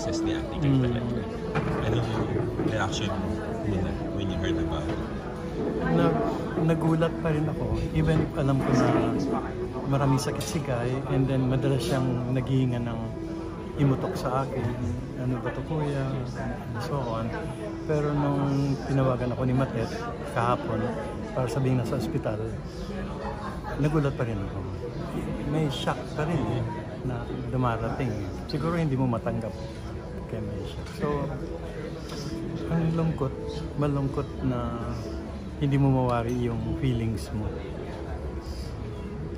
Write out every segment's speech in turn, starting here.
process ni Ate Girl talaga. Anong reaction mo when you heard about it? Nagulat pa rin ako, even if alam ko na maraming sakit si Guy, and then madalas siyang naghihinga ng imutok sa akin, ano ba to kuya, and so on. Pero nung tinawagan ako ni Matet kahapon para sabihin nasa ospital, nagulat pa rin ako. May shock pa rin na dumarating. Siguro hindi mo matanggap kaya may shock. So, ang lungkot, malungkot na hindi mo mawari yung feelings mo.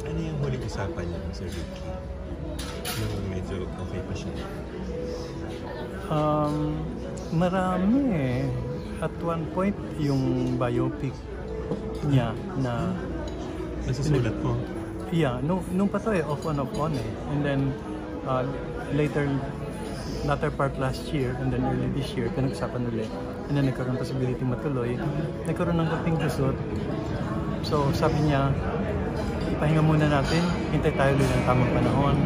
Ano yung huling usapan niyo, Sir Ricky? Nung medyo okay pa siya? Marami eh. At one point, yung biopic niya na... Nasusulat mo? Yeah, nung pa to eh, off on eh. And then, latter part last year, and then early this year, pinag-usapan ulit. And then nagkaroon possibility matuloy. Nagkaroon ng konting gusot. So sabi niya, pahinga muna natin, hintay tayo ulit ng tamang panahon.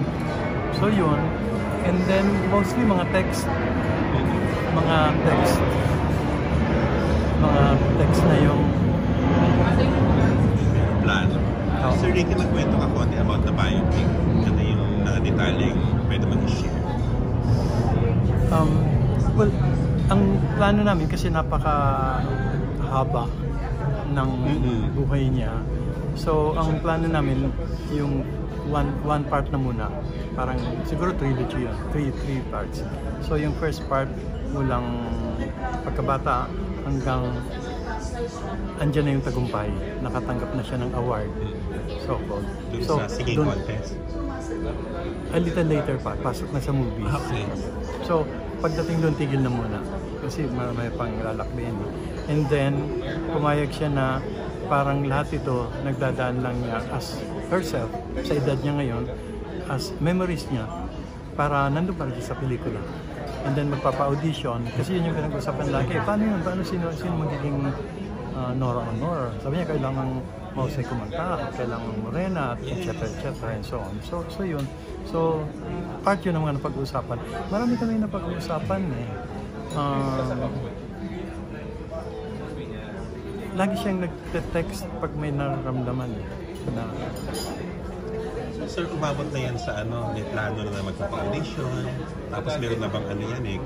So yun. And then mostly mga text na yung plano. Oh. Sir Ricky, magkwento ka konti about the biopic. Ano yung mga detaling pwede mag-share? Well, ang plano namin kasi napaka-haba ng buhay niya. So, ang plano namin yung one part na muna. Parang siguro trilogy yun. Three parts. So, yung first part mulang pagkabata hanggang andyan na yung tagumpay. Nakatanggap na siya ng award. So-called. So, sa singing contest? A little later pa. Pasok na sa movie. Okay. So, pagdating doon, tigil na muna. Kasi may pang lalakbayin. And then, pumayag siya na parang lahat ito, nagdadaan lang niya as herself, sa edad niya ngayon, as memories niya, para nandun pa rin sa pelikula. And then, magpapa-audition. Kasi yun yung pinag-usapan lagi. Paano yun? Paano sino magiging Nora Honor? Sabi niya, kailangan mausay kumanta, kailangan morena, etc. and so on. So yun. So, part yun ng mga napag-uusapan. Marami kami napag-uusapan eh. Lagi siyang nag-text pag may nararamdaman eh. Na, Sir, umabot na yan sa may plano na magpapa-audition. Tapos meron na bang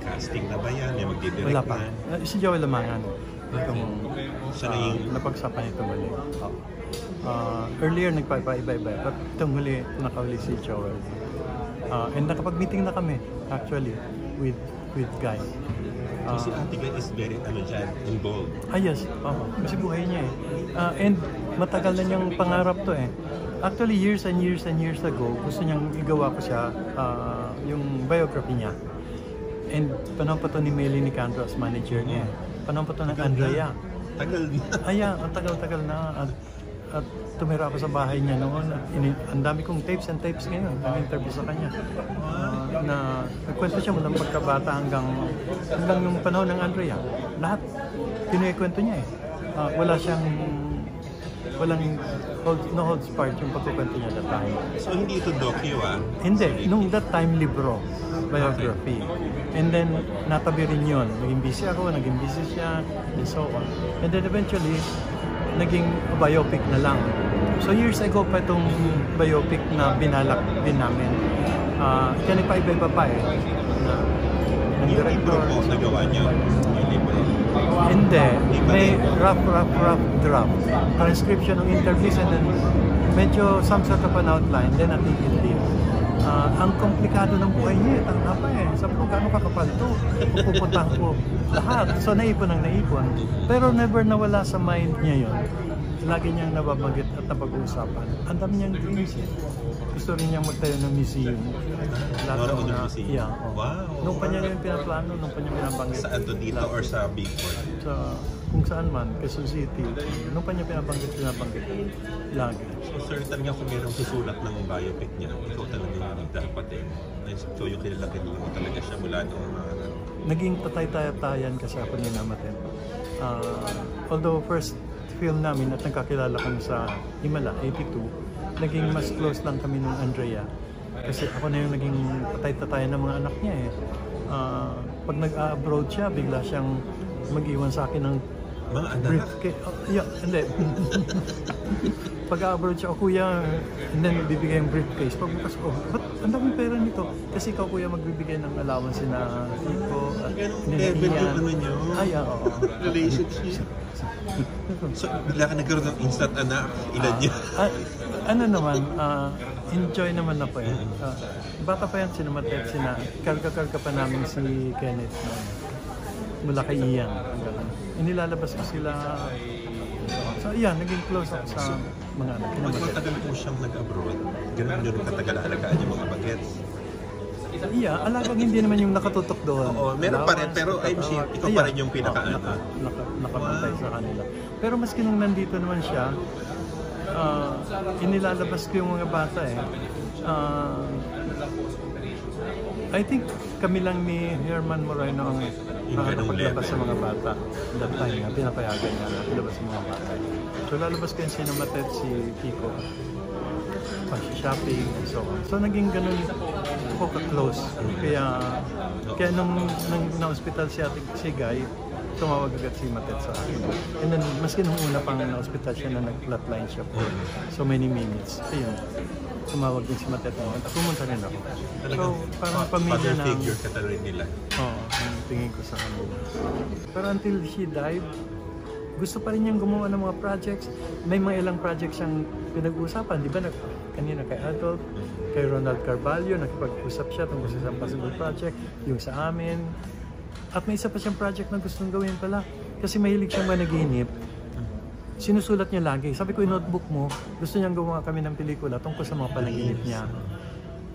casting na ba yan? May magdidirect na? Wala pa. Si Joel Lamangan. Itong napagsapan ito muli. Earlier nagpapaiba-iba. But itong huli, nakahuli si Joel. And nakapag-meeting na kami, actually, with Guy. So si Ate Guy is very involved. Yes. Kasi buhay niya eh. And matagal na niyang pangarap to eh. Actually, years and years ago, gusto niyang igawa ko siya, yung biography niya. And panahon pa to ni Melly Nicandro as manager niya. Panahon pa to ng Andrea. Tagal na. Ang tagal na. At tumira ako sa bahay niya noon. Ang dami kong tapes ngayon. Ang interview sa kanya. Na nagkwento siya mula pagkabata hanggang yung panahon ng Andrea. Lahat, kinukwento niya eh. No holds barred yung pagkukwento niya that time. So hindi ito docu Hindi. Nung that time, libro. Biography. Okay. And then, natabi rin yun. Naging busy ako, naging busy siya, and so on. And then eventually, naging biopic na lang. So years ago pa itong biopic na binalak din namin. Kaya nagpaiba-iba pa eh. Yung libro po nagawa niyo? Yung libro? Hindi. May rough draft. Transcription ng interviews and then medyo some sort of an outline. Then natigil din. Ang komplikado ng buhay niya, tanga pa eh. Sabi ko, gano'ng kakapal to? Pupuntahan ko lahat. So naipon. Pero never nawala sa mind niya yun. Lagi niyang nababanggit at napag-uusapan. Ang dami niyang dreams eh. Gusto rin niyang magtayo ng museum. Nora Honor Museum? Yeah. Wow! Nung pa niya yung pinaplano, nung pa niya pinabanggit. Saan to dito or sa Bigford? Sa kung saan man, Quezon City. Nung pa niya pinabanggit lagi. So sir, talaga kung mayroong susulat ng biopic niya, ikaw talaga yung dapat eh. So yung kilalakin mo talaga siya mula noong naging patay-tayan kasi ako ni Namaten. Although first film namin at nagkakilala kami sa Himala, 82, naging mas close lang kami ng Andrea. Kasi ako na yung naging patay-tatay ng mga anak niya eh. Pag nag-abroad siya, bigla siyang mag-iwan sa akin ng Mga anak? briefcase. Hindi. Pag-abroad siya, kuya, and then bibigay yung briefcase. Pagbukas ko, ba't ang daming pera nito? Kasi ikaw, kuya, magbibigay ng allowance na Tito at Level yung ano nyo? Ay, oo. Relationship? So, bigla ka nagkaroon ng instant anak, ilan niya? Ano naman, enjoy naman ako eh. Bata pa yan, sinumatet, karga-karga pa namin si Kenneth mula kay Ian. Inilalabas ko sila. So, yan, naging close ako sa mga anak. Mas matagal po siyang nag-abroad. Ganun yun katagal alagaan yung mga bagets. Yeah, alagang hindi naman yung nakatutok doon. Oo, meron pa rin, pero I'm sure ikaw pa rin yung pinaka-ano. Nakapantay sa kanila. Pero maski nung nandito naman siya, inilalabas ko yung mga bata eh. I think kami lang ni Herman Moreno ang nakapaglabas sa mga bata. That time nga, pinapayagan nga na ilabas sa mga bata. So lalabas ko yung Cinematet, si Kiko, shopping, and so on. So naging ganun ako ka-close. Kaya nung na-hospital si Guy, tumawag agad si Matet sa akin. And then, maski nung una pang na-hospital siya na nag-flatline siya for so many minutes. Ayun, tumawag din si Matet mo. At pumunta rin ako. So, parang pamilya na... Father figure ka talaga nila. Oo, ang tingin ko sa kanila. Pero until she died, gusto pa rin niyang gumawa ng mga projects. May mga ilang projects siyang pinag-uusapan. Di ba, kanina kay Adolf, kay Ronald Carvalho, nakipag-usap siya tungkol sa isang possible project, yung sa amin. At may isa pa siyang project na gustong gawin pala. Kasi mahilig siyang managinip. Sinusulat niya lagi. Sabi ko, yung notebook mo, gusto niyang gawa kami ng pelikula tungkol sa mga panaginip niya.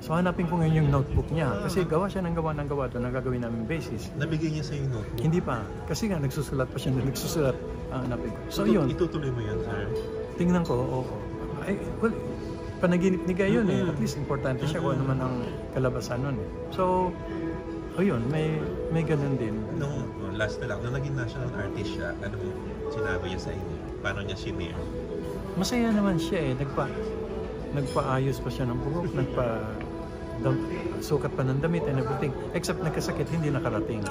So hanapin ko ngayon yung notebook niya. Kasi gawa siya ng gawa doon na gagawin namin basis. Nabigay niya sa yung notebook? Hindi pa. Kasi nga nagsusulat pa siya na nagsusulat. Hanapin ko. So yun. Itutuloy mo yan, sir? Tingnan ko, oo. Ay, well, panaginip ni Guy yun eh. At least importante siya kung ano man ang kalabasan nun eh. So, ayun, may ganun din. Last na lang, nung naging national artist siya, ano sinabi niya sa inyo? Paano niya sinare? Masaya naman siya eh. Nagpaayos pa siya ng buhok, sukat pa ng damit and everything. Except nagkasakit, hindi nakarating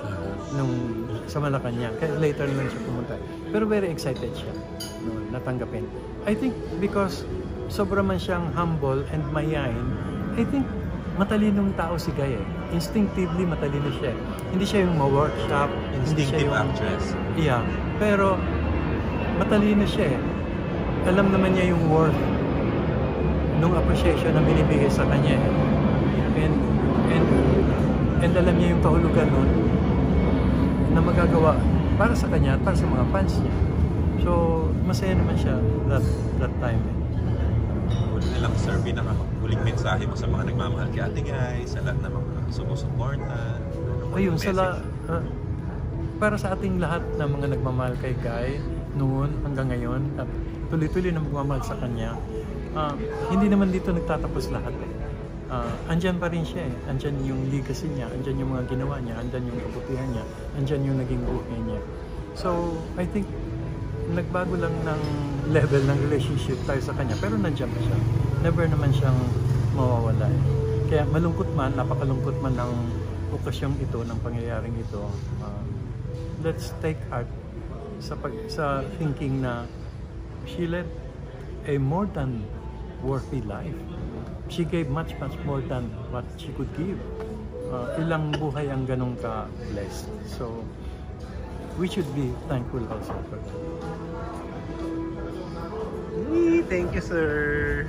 nung sa Malacanang. Kaya later lang siya pumunta. Pero very excited siya natanggapin. I think because sobra man siyang humble and mayayain, I think matalinong tao si Guy eh. Instinctively matalino siya. Hindi siya yung ma-workshop. Instinctive actress. Yeah. Pero matalino siya eh. Alam naman niya yung worth nung appreciation na binibigay sa kanya eh. And alam niya yung kahulugan nun na magagawa para sa kanya at para sa mga fans niya. So, masaya naman siya that time eh. Huli na lang, sir, huling mensahe mo sa mga nagmamahal kay Ate Guy, sa lahat ng mga sumusuporta. Ayun, para sa ating lahat ng mga nagmamahal kay Guy noon hanggang ngayon at tuloy-tuloy na magmamahal sa kanya, hindi naman dito nagtatapos lahat eh. Andyan pa rin siya eh. Andyan yung legacy niya, andyan yung mga ginawa niya, andyan yung kabutihan niya, andyan yung naging buhay niya. So, I think nagbago lang ng level ng relationship tayo sa kanya, pero nandiyan pa siya. Never naman siyang mawawala eh. Kaya malungkot man, napakalungkot man ng okasyong ito, ng pangyayaring ito, let's take heart sa thinking na she led a more than worthy life. She gave much more than what she could give. Ilang buhay ang ganong ka-blessed. So, we should be thankful also for that. Thank you, sir.